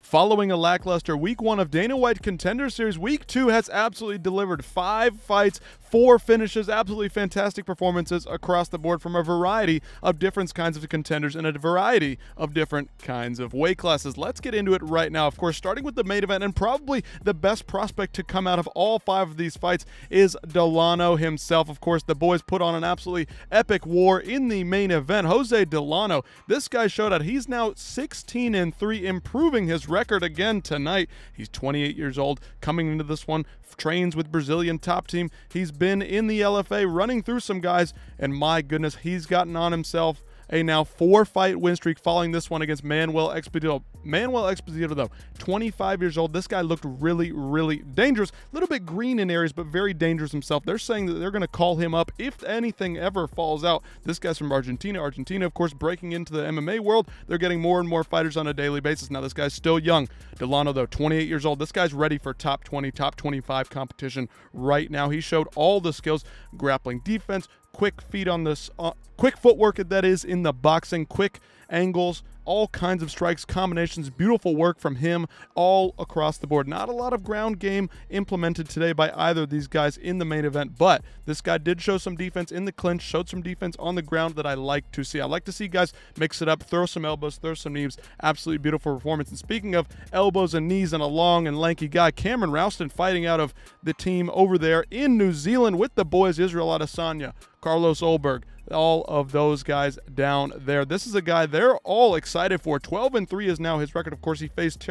Following a lackluster Week 1 of Dana White Contender Series, Week 2 has absolutely delivered 5 fights, 4 finishes, absolutely fantastic performances across the board from a variety of different kinds of contenders in a variety of different kinds of weight classes. Let's get into it right now. Of course, starting with the main event, and probably the best prospect to come out of all 5 of these fights is Delano himself. Of course, the boys put on an absolutely epic war in the main event. Jose Delano, this guy showed out. He's now 16-3, improving his record again tonight. He's 28 years old, coming into this one, trains with Brazilian top team. He's been in the LFA running through some guys, and my goodness, he's gotten on himself a now 4-fight win streak following this one against Manuel Expedito. Manuel Expedito, though, 25 years old. This guy looked really, really dangerous. A little bit green in areas, but very dangerous himself. They're saying that they're going to call him up if anything ever falls out. This guy's from Argentina. Argentina, of course, breaking into the MMA world. They're getting more and more fighters on a daily basis. Now, this guy's still young. Delano, though, 28 years old. This guy's ready for top 20, top 25 competition right now. He showed all the skills, grappling defense, quick feet on this, quick footwork, that is, in the boxing, quick angles, all kinds of strikes, combinations, beautiful work from him all across the board. Not a lot of ground game implemented today by either of these guys in the main event, but this guy did show some defense in the clinch, showed some defense on the ground that I like to see. I like to see guys mix it up, throw some elbows, throw some knees. Absolutely beautiful performance. And speaking of elbows and knees and a long and lanky guy, Cameron Ralston fighting out of the team over there in New Zealand with the boys, Israel Adesanya, Carlos Olberg, all of those guys down there. This is a guy they're all excited for. 12-3 is now his record. Of course, he faced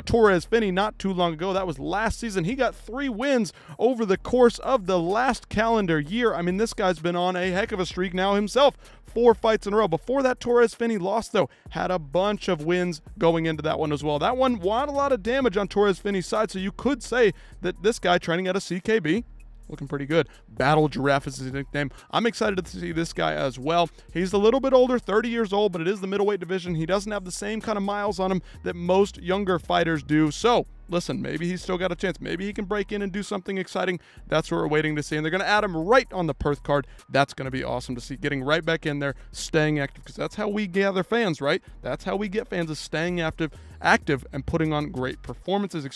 Torres Finney not too long ago. That was last season. He got 3 wins over the course of the last calendar year. I mean, this guy's been on a heck of a streak now himself. 4 fights in a row. Before that Torres Finney lost, though, had a bunch of wins going into that one as well. That one not a lot of damage on Torres Finney's side, so you could say that this guy training at a CKB, looking pretty good. Battle Giraffe is his nickname. I'm excited to see this guy as well. He's a little bit older, 30 years old, but it is the middleweight division. He doesn't have the same kind of miles on him that most younger fighters do. So, listen, maybe he's still got a chance. Maybe he can break in and do something exciting. That's what we're waiting to see. And they're going to add him right on the Perth card. That's going to be awesome to see. Getting right back in there, staying active, because that's how we gather fans, right? That's how we get fans, is staying active and putting on great performances.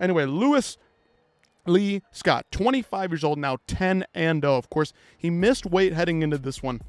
Anyway, Lee Scott, 25 years old now, 10-0. Of course, he missed weight heading into this one.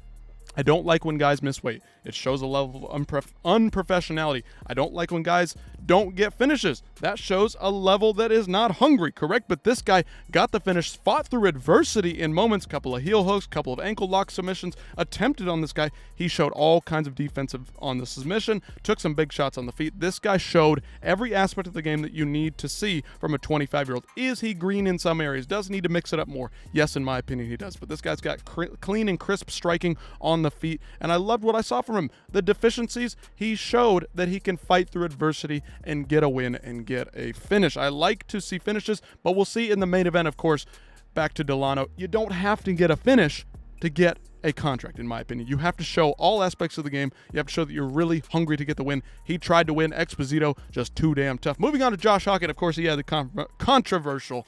I don't like when guys miss weight. It shows a level of unprofessionality. I don't like when guys don't get finishes. That shows a level that is not hungry, correct? But this guy got the finish, fought through adversity in moments, couple of heel hooks, couple of ankle lock submissions attempted on this guy. He showed all kinds of defensive on the submission, took some big shots on the feet. This guy showed every aspect of the game that you need to see from a 25-year-old. Is he green in some areas? Does he need to mix it up more? Yes, in my opinion, he does. But this guy's got clean and crisp striking on the feet, and I loved what I saw from him. The deficiencies, he showed that he can fight through adversity and get a win and get a finish. I like to see finishes, but we'll see in the main event, of course. Back to Delano, you don't have to get a finish to get a contract, in my opinion. You have to show all aspects of the game. You have to show that you're really hungry to get the win. He tried to win. Exposito, just too damn tough. Moving on to Josh Hockett, of course, he had the controversial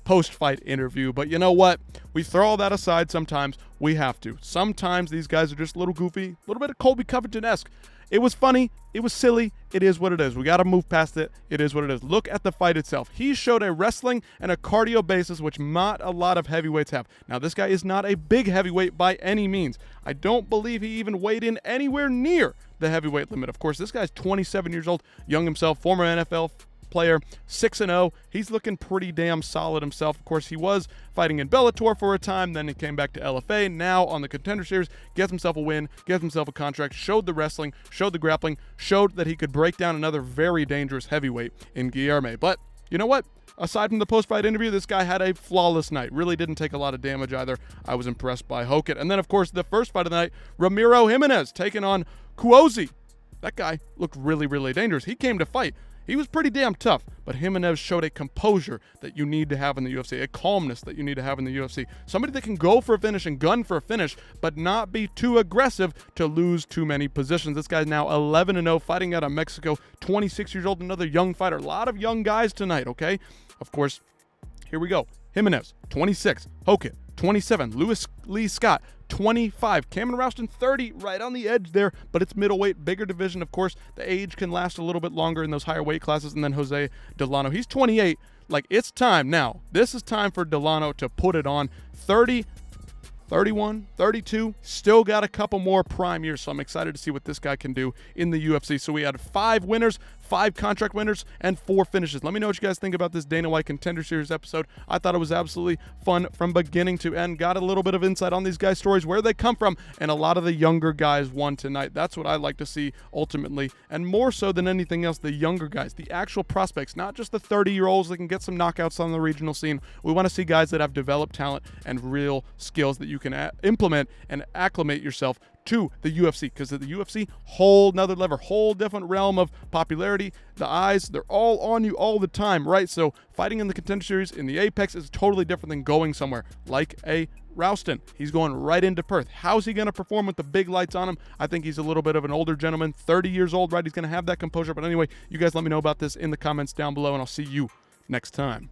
post-fight interview, but you know what? We throw all that aside sometimes. We have to. Sometimes these guys are just a little goofy, a little bit of Colby Covington-esque. It was funny. It was silly. It is what it is. We got to move past it. It is what it is. Look at the fight itself. He showed a wrestling and a cardio basis, which not a lot of heavyweights have. Now, this guy is not a big heavyweight by any means. I don't believe he even weighed in anywhere near the heavyweight limit. Of course, this guy's 27 years old, young himself, former NFL player, 6-0. He's looking pretty damn solid himself. Of course, he was fighting in Bellator for a time, then he came back to LFA. Now on the Contender Series, gets himself a win, gets himself a contract, showed the wrestling, showed the grappling, showed that he could break down another very dangerous heavyweight in Guilherme. But you know what? Aside from the post-fight interview, this guy had a flawless night. Really didn't take a lot of damage either. I was impressed by Hockett. And then, of course, the first fight of the night, Ramiro Jimenez taking on Kuozi. That guy looked really, really dangerous. He came to fight. He was pretty damn tough, but Jimenez showed a composure that you need to have in the UFC, a calmness that you need to have in the UFC. Somebody that can go for a finish and gun for a finish, but not be too aggressive to lose too many positions. This guy's now 11-0, fighting out of Mexico, 26 years old, another young fighter. A lot of young guys tonight, okay? Of course, here we go. Jimenez, 26. Hockett, 27. Lee Scott, 25. Cameron Rowston, 30, right on the edge there, but it's middleweight, bigger division. Of course, the age can last a little bit longer in those higher weight classes. And then Jose Delano, he's 28. Like, it's time now. This is time for Delano to put it on. 30, 31, 32, still got a couple more prime years, so I'm excited to see what this guy can do in the UFC. So we had 5 winners, 5 contract winners, and 4 finishes. Let me know what you guys think about this Dana White Contender Series episode. I thought it was absolutely fun from beginning to end. Got a little bit of insight on these guys' stories, where they come from, and a lot of the younger guys won tonight. That's what I like to see ultimately, and more so than anything else, the younger guys, the actual prospects, not just the 30-year-olds that can get some knockouts on the regional scene. We want to see guys that have developed talent and real skills that you can implement and acclimate yourself to the UFC, because the UFC, whole nother level, whole different realm of popularity. The eyes, they're all on you all the time, right? So fighting in the Contender Series in the Apex is totally different than going somewhere like a Rowston. He's going right into Perth. How's he going to perform with the big lights on him? I think he's a little bit of an older gentleman, 30 years old, right? He's going to have that composure. But anyway, you guys let me know about this in the comments down below, and I'll see you next time.